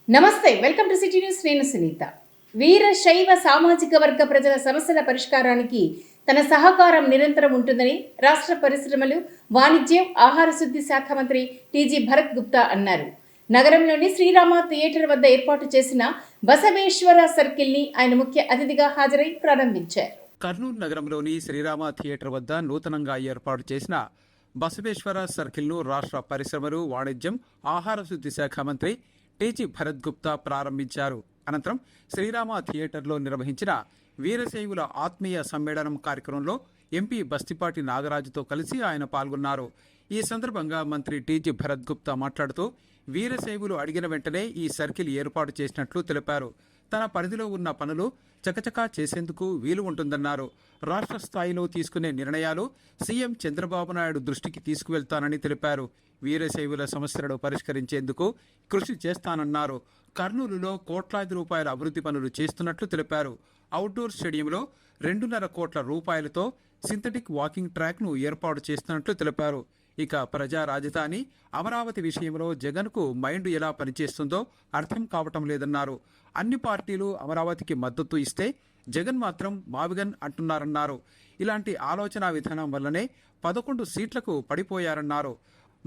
నమస్తే, welcome to city news. నేను సునీత. వీరశైవ సామాజిక వర్గ ప్రజల సమస్యల పరిష్కారానికి తన సహకారం నిరంతరం ఉంటుందని రాష్ట్ర పరిశ్రమలు, వాణిజ్యం, ఆహార శుద్ధి శాఖ మంత్రి టీజీ భరత్ గుప్తా అన్నారు. నగరంలోని శ్రీరామ థియేటర్ వద్ద ఏర్పాటు చేసిన బసవేశ్వర సర్కిల్ ని ఆయన ముఖ్య అతిథిగా హాజరై ప్రారంభించారు. కర్నూలు నగరంలోని శ్రీరామ థియేటర్ వద్ద నూతనంగా ఏర్పాటు చేసిన బసవేశ్వర సర్కిల్ను రాష్ట్ర పరిశ్రమలు, వాణిజ్యం, ఆహార శుద్ధి శాఖ మంత్రి టీజీ భరత్ గుప్తా ప్రారంభించారు. అనంతరం శ్రీరామ థియేటర్లో నిర్వహించిన వీరశైవుల ఆత్మీయ సమ్మేళనం కార్యక్రమంలో ఎంపీ బస్తిపాటి నాగరాజుతో కలిసి ఆయన పాల్గొన్నారు. ఈ సందర్భంగా మంత్రి టీజీ భరత్ గుప్తా మాట్లాడుతూ వీరశైవులు అడిగిన వెంటనే ఈ సర్కిల్ ఏర్పాటు చేసినట్లు తెలిపారు. తన పరిధిలో ఉన్న పనులు చకచకా చేసేందుకు వీలు ఉంటుందన్నారు. రాష్ట్ర స్థాయిలో తీసుకునే నిర్ణయాలు సీఎం చంద్రబాబు నాయుడు దృష్టికి తీసుకువెళ్తానని తెలిపారు. వీరశైవుల సమస్యలను పరిష్కరించేందుకు కృషి చేస్తానన్నారు. కర్నూలులో కోట్లాది రూపాయల అభివృద్ధి పనులు చేస్తున్నట్లు తెలిపారు. అవుట్డోర్ స్టేడియంలో 2.5 కోట్ల రూపాయలతో సింథటిక్ వాకింగ్ ట్రాక్ను ఏర్పాటు చేస్తున్నట్లు తెలిపారు. ఇక ప్రజా రాజధాని అమరావతి విషయంలో జగన్కు మైండ్ ఎలా పనిచేస్తుందో అర్థం కావటం లేదన్నారు. అన్ని పార్టీలు అమరావతికి మద్దతు ఇస్తే జగన్ మాత్రం మావిగన్ అంటున్నారన్నారు. ఇలాంటి ఆలోచన విధానం వల్లనే 11 సీట్లకు పడిపోయారన్నారు.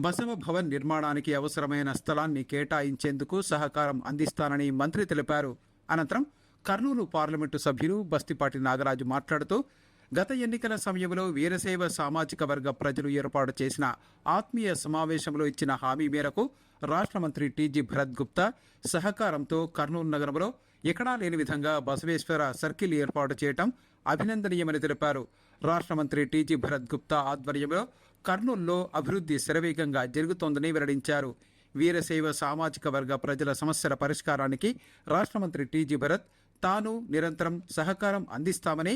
బసవ భవన్ నిర్మాణానికి అవసరమైన స్థలాన్ని కేటాయించేందుకు సహకారం అందిస్తానని మంత్రి తెలిపారు. అనంతరం కర్నూలు పార్లమెంటు సభ్యులు బస్తిపాటి నాగరాజు మాట్లాడుతూ గత ఎన్నికల సమయంలో వీరశైవ సామాజిక వర్గ ప్రజలు ఏర్పాటు చేసిన ఆత్మీయ సమావేశంలో ఇచ్చిన హామీ మేరకు రాష్ట్ర మంత్రి టీజీ భరత్ గుప్తా సహకారంతో కర్నూలు నగరంలో ఎక్కడా లేని విధంగా బసవేశ్వర సర్కిల్ ఏర్పాటు చేయడం అభినందనీయమని తెలిపారు. రాష్ట్ర మంత్రి టీజీ భరత్ గుప్తా ఆధ్వర్యంలో కర్నూలులో అభివృద్ధి శరవేగంగా జరుగుతోందని వెల్లడించారు. వీరశైవ సామాజిక వర్గ ప్రజల సమస్యల పరిష్కారానికి రాష్ట్ర మంత్రి టీజీ భరత్ తాను నిరంతరం సహకారం అందిస్తామని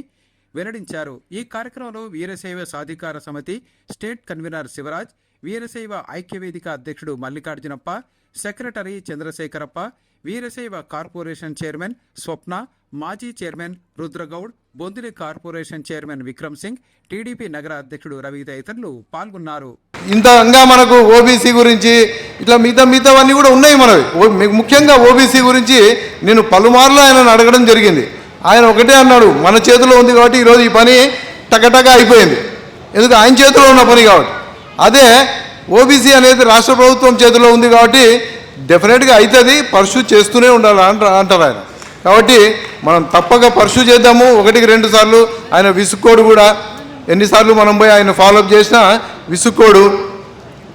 వెల్లడించారు. ఈ కార్యక్రమంలో వీరశైవ సాధికార సమితి స్టేట్ కన్వీనర్ శివరాజ్, వీరశైవ ఐక్యవేదిక అధ్యక్షుడు మల్లికార్జునప్ప, సెక్రటరీ చంద్రశేఖరప్ప, వీరశైవ కార్పొరేషన్ చైర్మన్ స్వప్న, మాజీ chairman Rudragoud, Bondili corporation chairman Vikram Singh, TDP నగర అధ్యక్షుడు రవి తదితరులు పాల్గొన్నారు. ఇంతగా మనకు ఓబీసీ గురించి ఇట్లా మిగతావన్నీ కూడా ఉన్నాయి. మనవి ముఖ్యంగా ఓబీసీ గురించి నేను పలుమార్లు ఆయనను అడగడం జరిగింది. ఆయన ఒకటే అన్నాడు, మన చేతిలో ఉంది కాబట్టి ఈరోజు ఈ పని టకటగా అయిపోయింది. ఎందుకు ఆయన చేతిలో ఉన్న పని కాబట్టి. అదే ఓబీసీ అనేది రాష్ట్ర ప్రభుత్వం చేతిలో ఉంది కాబట్టి డెఫినెట్గా అవుతుంది, పర్సూ చేస్తూనే ఉండాలి అంటారు ఆయన. కాబట్టి మనం తప్పక పర్సూ చేద్దాము. 1-2 సార్లు ఆయన విసుక్కోడు కూడా. ఎన్నిసార్లు మనం పోయి ఆయన ఫాలోఅప్ చేసినా విసుక్కోడు.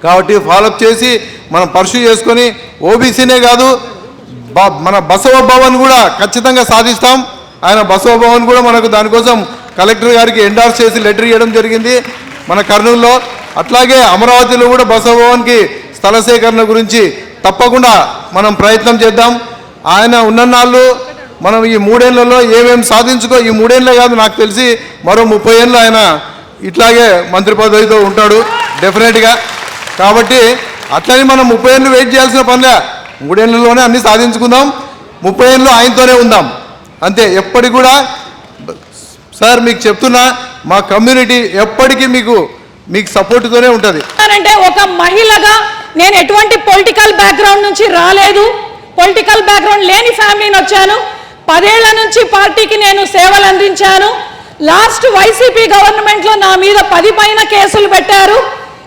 కాబట్టి ఫాలోఅప్ చేసి మనం పర్సూ చేసుకొని ఓబీసీనే కాదు మన బసవ భవన్ కూడా ఖచ్చితంగా సాధిస్తాం. ఆయన బసవ భవన్ కూడా మనకు దానికోసం కలెక్టర్ గారికి ఎండార్స్ చేసి లెటర్ ఇవ్వడం జరిగింది మన కర్నూలులో. అట్లాగే అమరావతిలో కూడా బసవ భవన్కి స్థల సేకరణ గురించి తప్పకుండా మనం ప్రయత్నం చేద్దాం. ఆయన ఉన్నన్నాళ్ళు మనం ఈ 3 ఏళ్లలో ఏమేమి సాధించుకో, ఈ 3 ఏళ్ళే కాదు నాకు తెలిసి మరో 30 ఏళ్ళు ఆయన ఇట్లాగే మంత్రి పదవితో ఉంటాడు డెఫినెట్గా. కాబట్టి అట్లని మనం 30 ఏళ్ళు వెయిట్ చేయాల్సిన పనిలే. 3 ఏళ్లలోనే అన్నీ సాధించుకుందాం. 30 ఏళ్ళు ఆయనతోనే ఉందాం అంతే. ఎప్పటికి కూడా సార్ మీకు చెప్తున్నా, మా కమ్యూనిటీ ఎప్పటికీ మీకు సపోర్ట్తోనే ఉంటుంది. అంటే ఒక మహిళగా నేను ఎటువంటి పొలిటికల్ బ్యాక్గ్రౌండ్ నుంచి రాలేదు, పొలిటికల్ బ్యాక్గ్రౌండ్ లేని ఫ్యామిలీని వచ్చాను. 10 ఏళ్ల నుంచి పార్టీకి నేను సేవలు అందించాను. లాస్ట్ వైసీపీ గవర్నమెంట్లో నా మీద 10 పైన కేసులు పెట్టారు.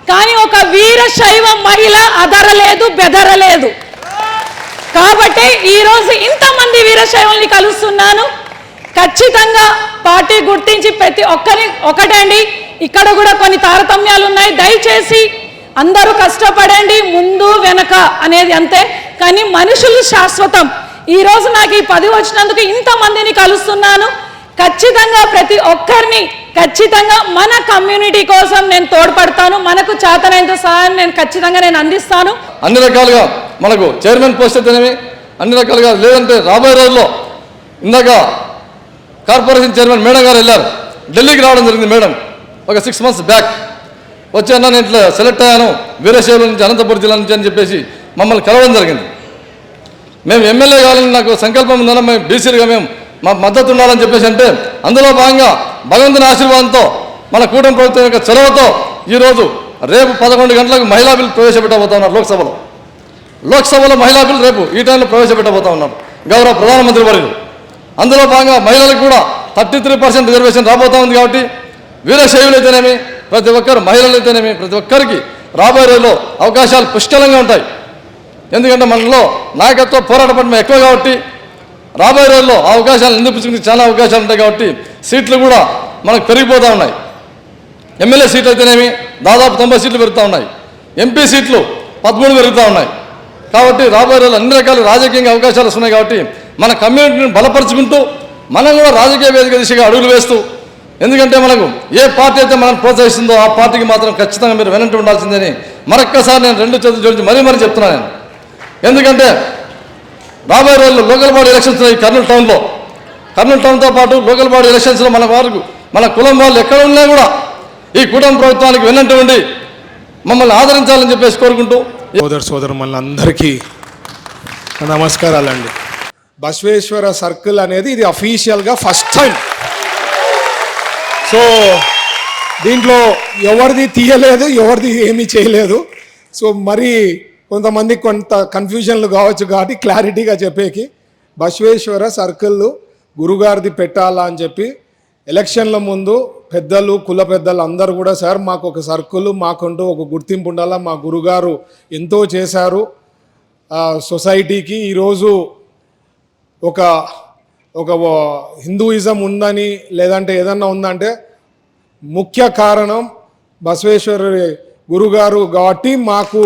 కానీ ఒక వీరశైవ మహిళ అదరలేదు, బెదరలేదు. కాబట్టి ఈరోజు ఇంతమంది వీరశైవుల్ని కలుస్తున్నాను. ఖచ్చితంగా పార్టీ గుర్తించి ప్రతి ఒక్కరి ఒకటండి, ఇక్కడ కూడా కొన్ని తారతమ్యాలు ఉన్నాయి. దయచేసి అందరూ కష్టపడండి, ముందు వెనక అనేది అంతే. కానీ మనుషులు శాశ్వతం. ఈరోజు నాకు ఈ 10 వచ్చినందుకు ఇంతమందిని కలుస్తున్నాను. ఖచ్చితంగా ప్రతి ఒక్కరిని ఖచ్చితంగా మన కమ్యూనిటీ కోసం నేను తోడ్పడతాను. మనకు చేతనైనంత సహాయం నేను అందిస్తాను. అన్ని రకాలుగా మనకు చైర్మన్ పోస్ట్ అయితేనేమి అన్ని రకాలుగా, లేదంటే రాబోయే రోజుల్లో ఇందాక కార్పొరేషన్ చైర్మన్ మేడం గారు వెళ్ళారు, ఢిల్లీకి రావడం జరిగింది మేడం ఒక 6 మంత్స్ బ్యాక్. వచ్చాను, నేను ఇట్లా సెలెక్ట్ అయ్యాను వీరశైవుల నుంచి, అనంతపురం జిల్లా నుంచి అని చెప్పేసి మమ్మల్ని కలవడం జరిగింది. మేము ఎమ్మెల్యే కావాలని నాకు సంకల్పం ఉందన్న, మేము బీసీలుగా మేము మా మద్దతు ఉండాలని చెప్పేసి అంటే అందులో భాగంగా భగవంతుని ఆశీర్వాదంతో మన కూటమి ప్రభుత్వం యొక్క చొరవతో ఈరోజు రేపు 11 గంటలకు మహిళా బిల్లు ప్రవేశపెట్టబోతున్నారు లోక్సభలో. లోక్సభలో మహిళా బిల్లు రేపు ఈ టైంలో ప్రవేశపెట్టబోతా ఉన్నారు గౌరవ ప్రధానమంత్రి వర్యులు. అందులో భాగంగా మహిళలకు కూడా 33% రిజర్వేషన్ రాబోతా ఉంది. కాబట్టి వీరశైవులు అయితేనేమి, ప్రతి ఒక్కరు మహిళలు అయితేనేమి, ప్రతి ఒక్కరికి రాబోయే రోజుల్లో అవకాశాలు పుష్కలంగా ఉంటాయి. ఎందుకంటే మనలో నాయకత్వ పోరాట పట్ల ఎక్కువ కాబట్టి రాబోయే రోజుల్లో ఆ అవకాశాలు నిందించుకునే చాలా అవకాశాలు ఉంటాయి. కాబట్టి సీట్లు కూడా మనకు పెరిగిపోతూ ఉన్నాయి. ఎమ్మెల్యే సీట్లు అయితేనేమి దాదాపు 90 సీట్లు పెరుగుతూ ఉన్నాయి. ఎంపీ సీట్లు 13 పెరుగుతూ ఉన్నాయి. కాబట్టి రాబోయే రోజుల్లో అన్ని రకాల రాజకీయంగా అవకాశాలు వస్తున్నాయి. కాబట్టి మన కమ్యూనిటీని బలపరుచుకుంటూ మనం కూడా రాజకీయ వేదిక దిశగా అడుగులు వేస్తూ, ఎందుకంటే మనకు ఏ పార్టీ అయితే మనం ప్రోత్సహిస్తుందో ఆ పార్టీకి మాత్రం ఖచ్చితంగా మీరు వెనంటి ఉండాల్సిందని మరొక్కసారి నేను 2 చేతులు జోడించి మరీ చెప్తున్నాను నేను. ఎందుకంటే రాబోయే రోజుల్లో లోకల్ బాడీ ఎలక్షన్స్ ఉన్నాయి కర్నూలు టౌన్తో పాటు లోకల్ బాడీ ఎలక్షన్స్లో మన కులం వాళ్ళు ఎక్కడ ఉన్నా కూడా ఈ కూటమి ప్రభుత్వానికి వెన్నంటి ఉండి మమ్మల్ని ఆదరించాలని చెప్పేసి కోరుకుంటూ సోదరులందరికీ నమస్కారాలండి. బసవేశ్వర సర్కిల్ అనేది ఇది అఫీషియల్గా ఫస్ట్ టైం. సో దీంట్లో ఎవరిది తీయలేదు, ఎవరిది ఏమీ చేయలేదు. సో మరి కొంతమంది కొంత కన్ఫ్యూజన్లు కావచ్చు కాబట్టి క్లారిటీగా చెప్పేకి బసవేశ్వర సర్కిల్ గురుగారిది పెట్టాలా అని చెప్పి ఎలక్షన్ల ముందు పెద్దలు, కుల పెద్దలు అందరూ కూడా సార్ మాకు ఒక సర్కిల్, మాకంటూ ఒక గుర్తింపు ఉండాలా, మా గురుగారు ఎంతో చేశారు సొసైటీకి. ఈరోజు ఒక హిందూయిజం ఉందని లేదంటే ఏదన్నా ఉందంటే ముఖ్య కారణం బసవేశ్వర గురుగారు కాబట్టి మాకు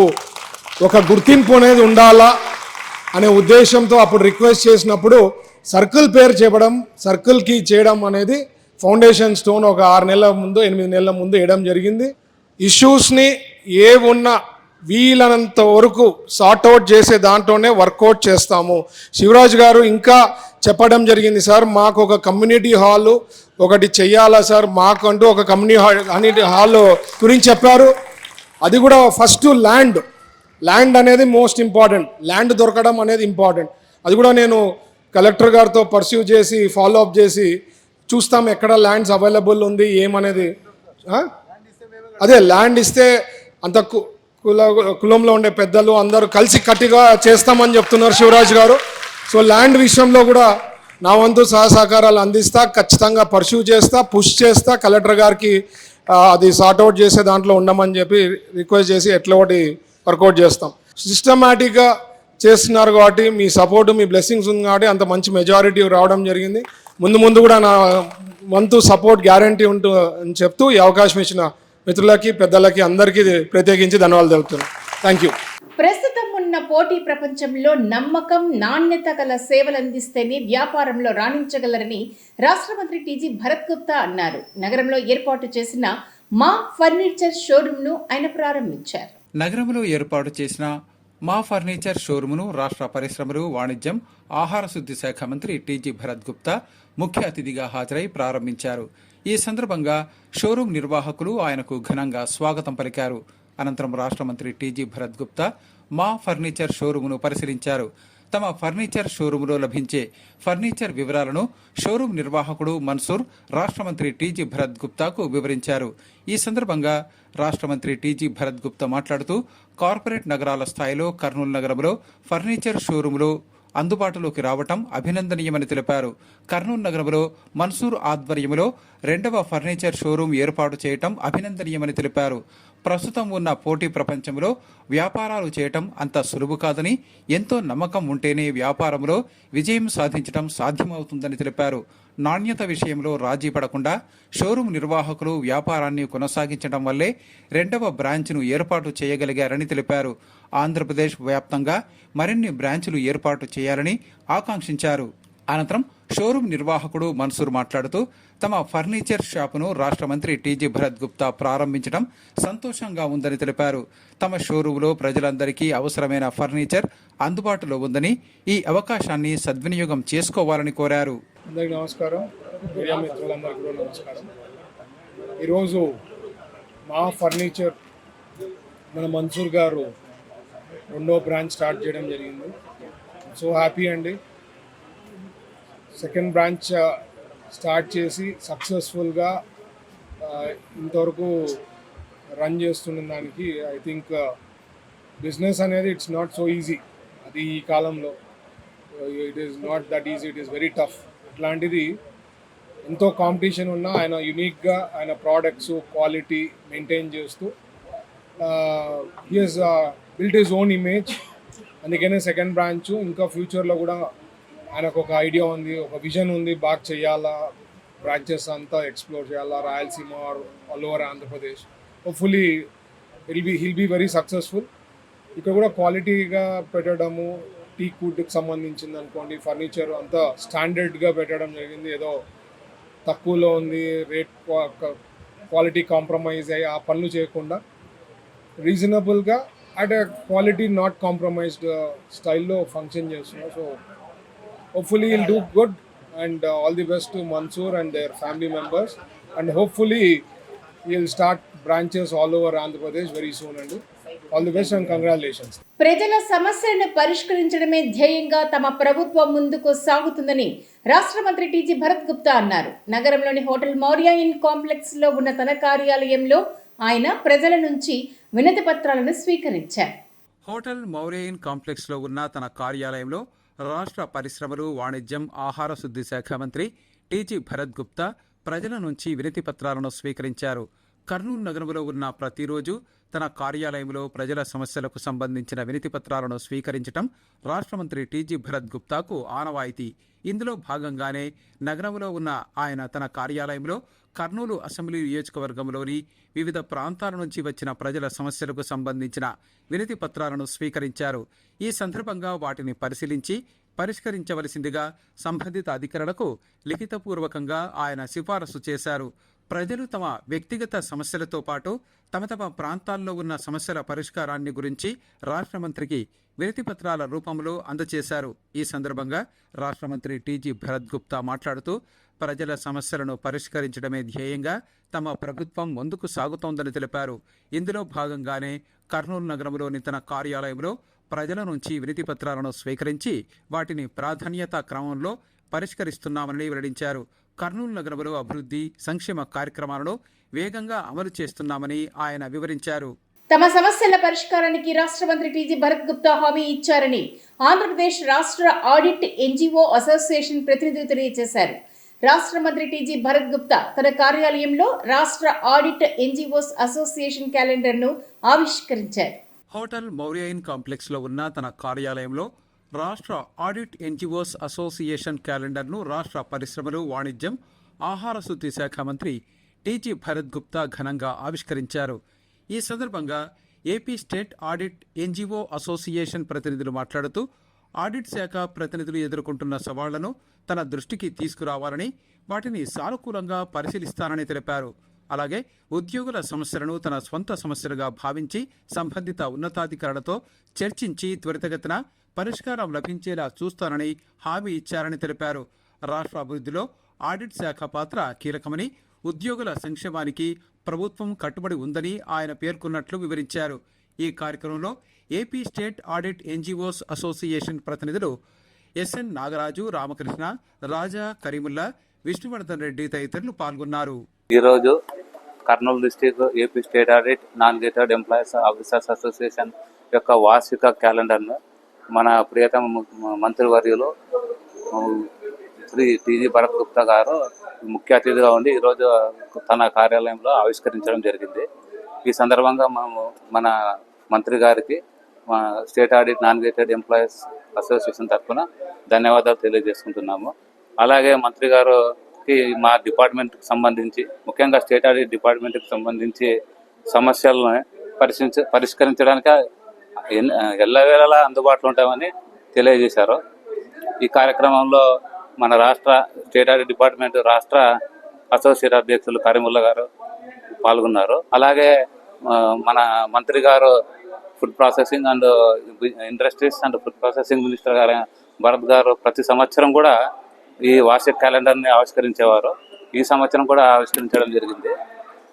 ఒక గుర్తింపు అనేది ఉండాలా అనే ఉద్దేశంతో అప్పుడు రిక్వెస్ట్ చేసినప్పుడు సర్కిల్ పేరు చెప్పడం, సర్కిల్కి చేయడం అనేది ఫౌండేషన్ స్టోన్ ఒక 6 నెలల ముందు 8 నెలల ముందు వేయడం జరిగింది. ఇష్యూస్ని ఏ ఉన్నా వీలైనంత వరకు సార్ట్అవుట్ చేసే దాంట్లోనే వర్కౌట్ చేస్తాము. శివరాజ్ గారు ఇంకా చెప్పడం జరిగింది, సార్ మాకు ఒక కమ్యూనిటీ హాల్ ఒకటి చెయ్యాలా సార్, మాకంటూ ఒక కమ్యూనిటీ హాల్ గురించి చెప్పారు. అది కూడా ఫస్ట్ ల్యాండ్ అనేది మోస్ట్ ఇంపార్టెంట్, ల్యాండ్ దొరకడం అనేది ఇంపార్టెంట్. అది కూడా నేను కలెక్టర్ గారితో పర్స్యూ చేసి ఫాలో అప్ చేసి చూస్తాం ఎక్కడ ల్యాండ్స్ అవైలబుల్ ఉంది ఏమనేది. అదే ల్యాండ్ ఇస్తే అంత కులంలో ఉండే పెద్దలు అందరూ కలిసి కట్టిగా చేస్తామని చెప్తున్నారు శివరాజ్ గారు. సో ల్యాండ్ విషయంలో కూడా నా వంతు సహకారాలు అందిస్తా, ఖచ్చితంగా పర్స్యూ చేస్తా, పుష్ చేస్తా, కలెక్టర్ గారికి అది సార్ట్అవుట్ చేసే దాంట్లో ఉండమని చెప్పి రిక్వెస్ట్ చేసి ఎట్లా ఒకటి వర్కౌట్ చేస్తాం. సిస్టమేటిక్గా చేస్తున్నారు కాబట్టి మీ సపోర్టు, మీ బ్లెస్సింగ్స్ ఉంది కాబట్టి అంత మంచి మెజారిటీ రావడం జరిగింది. ముందు కూడా నా వంతు సపోర్ట్ గ్యారంటీ అని చెప్తూ ఈ అవకాశం ఇచ్చిన మిత్రులకి, పెద్దలకి అందరికీ ప్రత్యేకించి ధన్యవాదాలు తెలుపుతున్నాను. Thank you. ప్రస్తుతం ఉన్న పోటీ ప్రపంచంలో నమ్మకం, నాణ్యత గల సేవలు అందిస్తేనే వ్యాపారంలో రాణించగలరని రాష్ట్ర మంత్రి టీజీ భరత్ గుప్తా అన్నారు. నగరంలో ఏర్పాటు చేసిన మా ఫర్నిచర్ షోరూమ్ను ఆయన ప్రారంభించారు. నగరంలో ఏర్పాటు చేసిన మా ఫర్నిచర్ షోరూమ్ను రాష్ట్ర పరిశ్రమలు, వాణిజ్యం, ఆహార శుద్ధి శాఖ మంత్రి టీజీ భరత్ గుప్తా ముఖ్య అతిథిగా హాజరై ప్రారంభించారు. ఈ సందర్భంగా షోరూం నిర్వాహకులు ఆయనకు ఘనంగా స్వాగతం పలికారు. అనంతరం రాష్ట్ర మంత్రి టీజీ భరత్ గుప్తా మా ఫర్నిచర్ షోరూమ్ను పరిశీలించారు. తమ ఫర్నిచర్ షోరూంలో లభించే ఫర్నిచర్ వివరాలను షోరూం నిర్వాహకుడు మన్సూర్ రాష్ట్ర మంత్రి టీజీ భరత్ గుప్తాకు వివరించారు. ఈ సందర్భంగా రాష్ట్ర మంత్రి టీజీ భరత్ గుప్తా మాట్లాడుతూ కార్పొరేట్ నగరాల స్థాయిలో కర్నూలు నగరంలో ఫర్నిచర్ షోరూంలు అందుబాటులోకి రావటం అభినందనీయమని తెలిపారు. కర్నూలు నగరంలో మన్సూర్ ఆధ్వర్యంలో 2వ ఫర్నిచర్ షోరూం ఏర్పాటు చేయటం అభినందనీయమని తెలిపారు. ప్రస్తుతం ఉన్న పోటీ ప్రపంచంలో వ్యాపారాలు చేయటం అంత సులువు కాదని, ఎంతో నమ్మకం ఉంటేనే వ్యాపారంలో విజయం సాధించడం సాధ్యమవుతుందని తెలిపారు. నాణ్యత విషయంలో రాజీ పడకుండా షోరూం నిర్వాహకులు వ్యాపారాన్ని కొనసాగించడం వల్లే 2వ బ్రాంచ్ను ఏర్పాటు చేయగలిగారని తెలిపారు. ఆంధ్రప్రదేశ్ వ్యాప్తంగా మరిన్ని బ్రాంచ్లు ఏర్పాటు చేయాలని ఆకాంక్షించారు. అనంతరం షోరూం నిర్వాహకుడు మన్సూర్ మాట్లాడుతూ తమ ఫర్నిచర్ షాపును రాష్ట్ర మంత్రి టీజీ భరత్ గుప్తా ప్రారంభించడం సంతోషంగా ఉందని తెలిపారు. తమ షోరూంలో ప్రజలందరికీ అవసరమైన ఫర్నిచర్ అందుబాటులో ఉందని, ఈ అవకాశాన్ని సద్వినియోగం చేసుకోవాలని కోరారు. అందరికీ నమస్కారం, మీడియా మిత్రులందరికీ కూడా నమస్కారం. ఈరోజు మా ఫర్నిచర్ మన మన్సూర్ గారు 2వ బ్రాంచ్ స్టార్ట్ చేయడం జరిగింది. సో హ్యాపీ అండి. 2nd బ్రాంచ్ స్టార్ట్ చేసి సక్సెస్ఫుల్గా ఇంతవరకు రన్ చేస్తున్న దానికి ఐ థింక్ బిజినెస్ అనేది ఇట్స్ నాట్ సో ఈజీ. అది ఈ కాలంలో it is not that easy, it is very tough. ఇట్లాంటిది ఎంతో కాంపిటీషన్ ఉన్నా ఆయన యునిక్గా ఆయన ప్రోడక్ట్స్ క్వాలిటీ మెయింటైన్ చేస్తూ he has built his own image. అందుకనే సెకండ్ బ్రాంచ్ ఇంకా ఫ్యూచర్లో కూడా ఆయనకు ఒక ఐడియా ఉంది, ఒక విజన్ ఉంది, బాగా చేయాలా, బ్రాంచెస్ అంతా ఎక్స్ప్లోర్ చేయాలా, Rayalaseema all over Andhra Pradesh. Hopefully will be very successful. ఇక్కడ కూడా క్వాలిటీగా పెట్టడము, టీ వుడ్కి సంబంధించింది అనుకోండి, ఫర్నిచర్ అంతా స్టాండర్డ్గా పెట్టడం జరిగింది. ఏదో తక్కువలో ఉంది రేట్ క్వాలిటీ కాంప్రమైజ్ అయ్యి ఆ పనులు చేయకుండా రీజనబుల్గా అట్ క్వాలిటీ నాట్ కాంప్రమైజ్డ్ స్టైల్లో ఫంక్షన్ చేస్తున్నాం. So hopefully he'll do good, and all the best to Mansoor and their family members, and hopefully he'll start branches all over Andhra Pradesh very soon, and all the best and congratulations. ప్రజల సమస్యలను పరిష్కరించడమే ధ్యేయంగా తమ ప్రభుత్వం ముందుకు సాగుతుందని రాష్ట్ర మంత్రి TG Bharat Gupta అన్నారు. నగరంలోని హోటల్ మౌర్య ఇన్ కాంప్లెక్స్ లో ఉన్న తన కార్యాలయంలో ఆయన ప్రజల నుంచి వినతి పత్రాలను స్వీకరించారు. హోటల్ మౌర్యయిన్ కాంప్లెక్స్లో ఉన్న తన కార్యాలయంలో రాష్ట్ర పరిశ్రమలు, వాణిజ్యం, ఆహార శుద్ధి శాఖ మంత్రి టీజీ భరత్ గుప్తా ప్రజల నుంచి వినతి పత్రాలను స్వీకరించారు. కర్నూలు నగరంలో ఉన్న ప్రతిరోజు తన కార్యాలయంలో ప్రజల సమస్యలకు సంబంధించిన వినతి పత్రాలను స్వీకరించడం రాష్ట్ర మంత్రి టీజీ భరత్ గుప్తాకు ఆనవాయితీ. ఇందులో భాగంగానే నగరంలో ఉన్న ఆయన తన కార్యాలయంలో కర్నూలు అసెంబ్లీ నియోజకవర్గంలోని వివిధ ప్రాంతాల నుంచి వచ్చిన ప్రజల సమస్యలకు సంబంధించిన వినతి పత్రాలను స్వీకరించారు. ఈ సందర్భంగా వాటిని పరిశీలించి పరిష్కరించవలసిందిగా సంబంధిత అధికారులకు లిఖితపూర్వకంగా ఆయన సిఫారసు చేశారు. ప్రజలు తమ వ్యక్తిగత సమస్యలతో పాటు తమ ప్రాంతాల్లో ఉన్న సమస్యల పరిష్కారాన్ని గురించి రాష్ట్ర మంత్రికి వినతి పత్రాల రూపంలో అందజేశారు. ఈ సందర్భంగా రాష్ట్ర మంత్రి టీజీ భరత్ గుప్తా మాట్లాడుతూ ప్రజల సమస్యలను పరిష్కరించడమే ధ్యేయంగా తమ ప్రభుత్వం ముందుకు సాగుతోందని తెలిపారు. ఇందులో భాగంగానే కర్నూలు నగరంలోని తన కార్యాలయంలో ప్రజల నుంచి వినతి పత్రాలను స్వీకరించి వాటిని ప్రాధాన్యతా క్రమంలో పరిష్కరిస్తున్నామని వెల్లడించారు. కర్నూలు నగరంలో అభివృద్ధి, సంక్షేమ కార్యక్రమాలను వేగంగా అమలు చేస్తున్నామని ఆయన వివరించారు. తమ సమస్యల పరిష్కారానికి రాష్ట్ర మంత్రి టీజీ భరత్ గుప్తా హామీ ఇచ్చారని ఆంధ్రప్రదేశ్ రాష్ట్ర ఆడిట్ ఎన్జిఓ అసోసియేషన్ ప్రతినిధులు తెలియజేశారు. రాష్ట్ర మంత్రి టీజీ భరత్ గుప్తా తన కార్యాలయంలో రాష్ట్ర ఆడిట్ ఎన్జిఓస్ అసోసియేషన్ క్యాలెండర్ను ఆవిష్కరించారు. హోటల్ మౌర్యయిన్ కాంప్లెక్స్లో ఉన్న తన కార్యాలయంలో రాష్ట్ర ఆడిట్ ఎన్జిఓస్ అసోసియేషన్ క్యాలెండర్ను రాష్ట్ర పరిశ్రమలు, వాణిజ్యం, ఆహార శుద్ధి శాఖ మంత్రి టీజీ భరత్ గుప్తా ఘనంగా ఆవిష్కరించారు. ఈ సందర్భంగా AP state audit NGO association ప్రతినిధులు మాట్లాడుతూ ఆడిట్ శాఖ ప్రతినిధులు ఎదుర్కొంటున్న సవాళ్లను తన దృష్టికి తీసుకురావాలని, వాటిని సానుకూలంగా పరిశీలిస్తానని తెలిపారు. అలాగే ఉద్యోగుల సమస్యలను తన స్వంత సమస్యలుగా భావించి సంబంధిత ఉన్నతాధికారులతో చర్చించి త్వరితగతిన పరిష్కారం లభించేలా చూస్తానని హామీ ఇచ్చారని తెలిపారు. రాష్ట్ర అభివృద్ధిలో ఆడిట్ శాఖ పాత్ర కీలకమని, ఉద్యోగుల సంక్షేమానికి ప్రభుత్వం కట్టుబడి ఉందని ఆయన పేర్కొన్నట్లు వివరించారు. ఈ కార్యక్రమంలో AP state audit NGOs association ప్రతినిధులు ఎస్ఎన్ నాగరాజు, రామకృష్ణ, రాజా, కరీముల్లా, విష్ణువర్ధన్ రెడ్డి తదితరులు పాల్గొన్నారు. ఈరోజు Kurnool district AP state audit non gated employees officers association యొక్క వార్షిక క్యాలెండర్ను మన ప్రియతమ మంత్రివర్యులు శ్రీ టీజీ భరత్ గుప్తా గారు ముఖ్య అతిథిగా ఉండి ఈరోజు తన కార్యాలయంలో ఆవిష్కరించడం జరిగింది. ఈ సందర్భంగా మేము మన మంత్రి గారికి మా state audit non gated employees association తరఫున ధన్యవాదాలు తెలియజేసుకుంటున్నాము. అలాగే మంత్రి గారికి మా డిపార్ట్మెంట్కి సంబంధించి, ముఖ్యంగా స్టేట్ ఆడిట్ డిపార్ట్మెంట్కి సంబంధించి సమస్యలను పరిష్కరించడానికి ఎల్లవేళలా అందుబాటులో ఉంటామని తెలియజేశారు. ఈ కార్యక్రమంలో మన రాష్ట్ర స్టేట్ ఆడిట్ డిపార్ట్మెంట్ రాష్ట్ర అసోసియేట్ అధ్యక్షులు కరీముల్లా గారు పాల్గొన్నారు. అలాగే మన మంత్రి గారు food processing and industries and food processing minister గారు భరత్ గారు ప్రతి సంవత్సరం కూడా ఈ వార్షిక క్యాలెండర్ని ఆవిష్కరించేవారు. ఈ సంవత్సరం కూడా ఆవిష్కరించడం జరిగింది.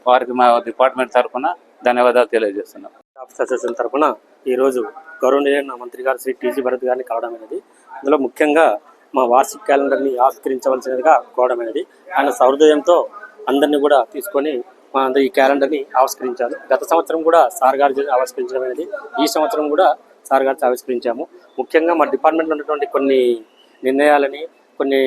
వారికి మా డిపార్ట్మెంట్ తరఫున ధన్యవాదాలు తెలియజేస్తున్నాం. అసోసియేషన్ తరఫున ఈరోజు గౌరవనీయ మంత్రి గారు శ్రీ టీజీ భరత్ గారిని కలవడమైనది. అందులో ముఖ్యంగా మా వార్షిక క్యాలెండర్ని ఆవిష్కరించవలసినదిగా కోరడమైనది. ఆయన సహృదయంతో అందరినీ కూడా తీసుకొని మా ఈ క్యాలెండర్ని ఆవిష్కరించారు. గత సంవత్సరం కూడా సార్ గారు ఆవిష్కరించడం అనేది, ఈ సంవత్సరం కూడా సార్ గారితో ఆవిష్కరించాము. ముఖ్యంగా మా డిపార్ట్మెంట్లో ఉన్నటువంటి కొన్ని నిర్ణయాలని, కొన్ని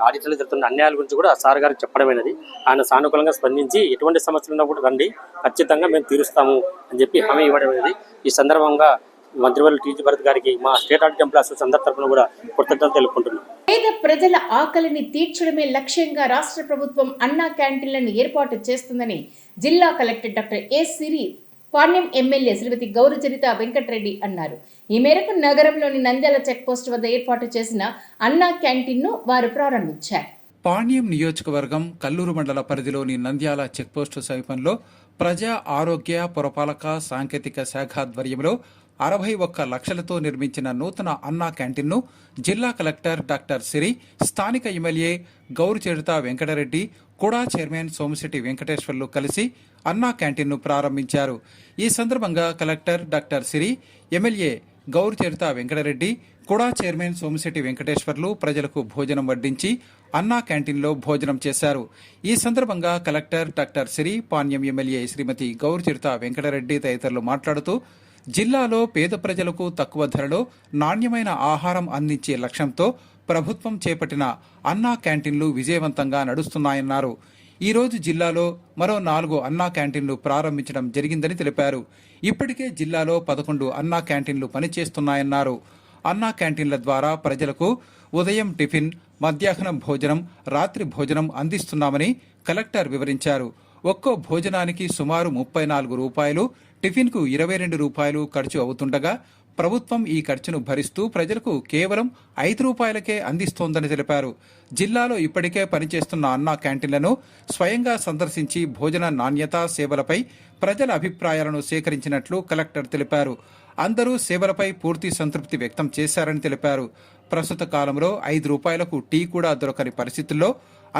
ఆడిటర్లు జరుగుతున్న అన్యాయాల గురించి కూడా సార్ గారికి చెప్పడమైనది. ఆయన సానుకూలంగా స్పందించి ఎటువంటి సమస్యలు ఉన్నా కూడా రండి, ఖచ్చితంగా మేము తీరుస్తాము అని చెప్పి హామీ ఇవ్వడమైనది. ఈ సందర్భంగా మంత్రివర్యులు టీజీ భరత్ గారికి మా స్టేట్ ఆడిట్ ఎంప్లాయీస్ అందరి తరఫున కూడా కృతజ్ఞతలు తెలుపుకుంటున్నాం. పేద ప్రజల ఆకలిని తీర్చడమే లక్ష్యంగా రాష్ట్ర ప్రభుత్వం అన్నా క్యాంటీన్లను ఏర్పాటు చేస్తుందని జిల్లా collector doctor A Siri Panyam MLA Shrimati Gowracharitha Venkatareddy అన్నారు. ఈ మేరకు నగరంలోని నంద్యాల చెక్పోస్ట్ వద్ద ఏర్పాటు చేసిన అన్నా క్యాంటీన్ను వారు ప్రారంభించారు. పాణ్యం నియోజకవర్గం కల్లూరు మండల పరిధిలోని నంద్యాల చెక్పోస్టు సమీపంలో ప్రజా ఆరోగ్య పురపాలక సాంకేతిక శాఖ ఆధ్వర్యంలో 61 లక్షలతో నిర్మించిన నూతన అన్నా క్యాంటీన్ను జిల్లా కలెక్టర్ డాక్టర్ సిరి, స్థానిక ఎమ్మెల్యే గౌరుచెడుత వెంకటరెడ్డి, కుడా చైర్మన్ సోమిశెట్టి వెంకటేశ్వర్లు కలిసి అన్నా క్యాంటీన్ను ప్రారంభించారు. ఈ సందర్భంగా కలెక్టర్ డాక్టర్ సిరి, ఎమ్మెల్యే గౌరుచెడుత వెంకటరెడ్డి, కుడా చైర్మన్ సోమిశెట్టి వెంకటేశ్వర్లు ప్రజలకు భోజనం వడ్డించి అన్నా క్యాంటీన్లో భోజనం చేశారు. ఈ సందర్భంగా కలెక్టర్ డాక్టర్ సిరి, పాణ్యం ఎమ్మెల్యే శ్రీమతి గౌరుచెడుత వెంకటరెడ్డి తదితరులు మాట్లాడుతూ జిల్లాలో పేద ప్రజలకు తక్కువ ధరలో నాణ్యమైన ఆహారం అందించే లక్ష్యంతో ప్రభుత్వం చేపట్టిన అన్నా క్యాంటీన్లు విజయవంతంగా నడుస్తున్నాయన్నారు. ఈరోజు జిల్లాలో మరో 4 అన్నా క్యాంటీన్లు ప్రారంభించడం జరిగిందని తెలిపారు. ఇప్పటికే జిల్లాలో 11 అన్నా క్యాంటీన్లు పనిచేస్తున్నాయన్నారు. అన్నా క్యాంటీన్ల ద్వారా ప్రజలకు ఉదయం టిఫిన్, మధ్యాహ్నం భోజనం, రాత్రి భోజనం అందిస్తున్నామని కలెక్టర్ వివరించారు. ఒక్కో భోజనానికి సుమారు 34 రూపాయలు, టిఫిన్కు 22 రూపాయలు ఖర్చు అవుతుండగా ప్రభుత్వం ఈ ఖర్చును భరిస్తూ ప్రజలకు కేవలం 5 రూపాయలకే అందిస్తోందని తెలిపారు. జిల్లాలో ఇప్పటికే పనిచేస్తున్న అన్నా క్యాంటీన్లను స్వయంగా సందర్శించి భోజన నాణ్యత, సేవలపై ప్రజల అభిప్రాయాలను సేకరించినట్లు కలెక్టర్ తెలిపారు. అందరూ సేవలపై పూర్తి సంతృప్తి వ్యక్తం చేశారని తెలిపారు. ప్రస్తుత కాలంలో 5 రూపాయలకు టీ కూడా దొరకని పరిస్థితుల్లో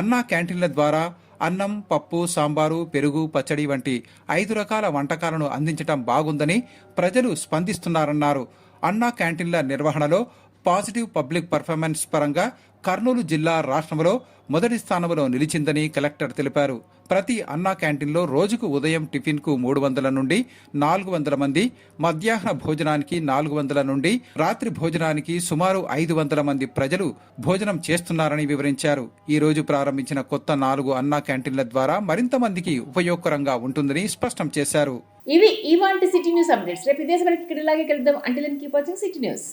అన్నా క్యాంటీన్ల ద్వారా అన్నం, పప్పు, సాంబారు, పెరుగు, పచ్చడి వంటి 5 రకాల వంటకాలను అందించడం బాగుందని ప్రజలు స్పందిస్తున్నారన్నారు. అన్నా క్యాంటీన్ల నిర్వహణలో పాజిటివ్ పబ్లిక్ పర్ఫార్మెన్స్ పరంగా కర్నూలు జిల్లా రాష్ట్రంలో మొదటి స్థానంలో నిలిచిందని కలెక్టర్ తెలిపారు. ప్రతి అన్నా క్యాంటీన్లో రోజుకు ఉదయం టిఫిన్కు 300 నుండి 400 మంది, మధ్యాహ్న భోజనానికి 400 నుండి, రాత్రి భోజనానికి సుమారు 500 మంది ప్రజలు భోజనం చేస్తున్నారని వివరించారు. ఈ రోజు ప్రారంభించిన కొత్త 4 అన్నా క్యాంటీన్ల ద్వారా మరింత మందికి ఉపయోగకరంగా ఉంటుందని స్పష్టం చేశారు. ఇవి ఇవాల్టి సిటీ న్యూస్ అప్డేట్స్. రేపు ఇదే సమయానికి ఇలాగే కలుద్దాం. Until then keep watching City news.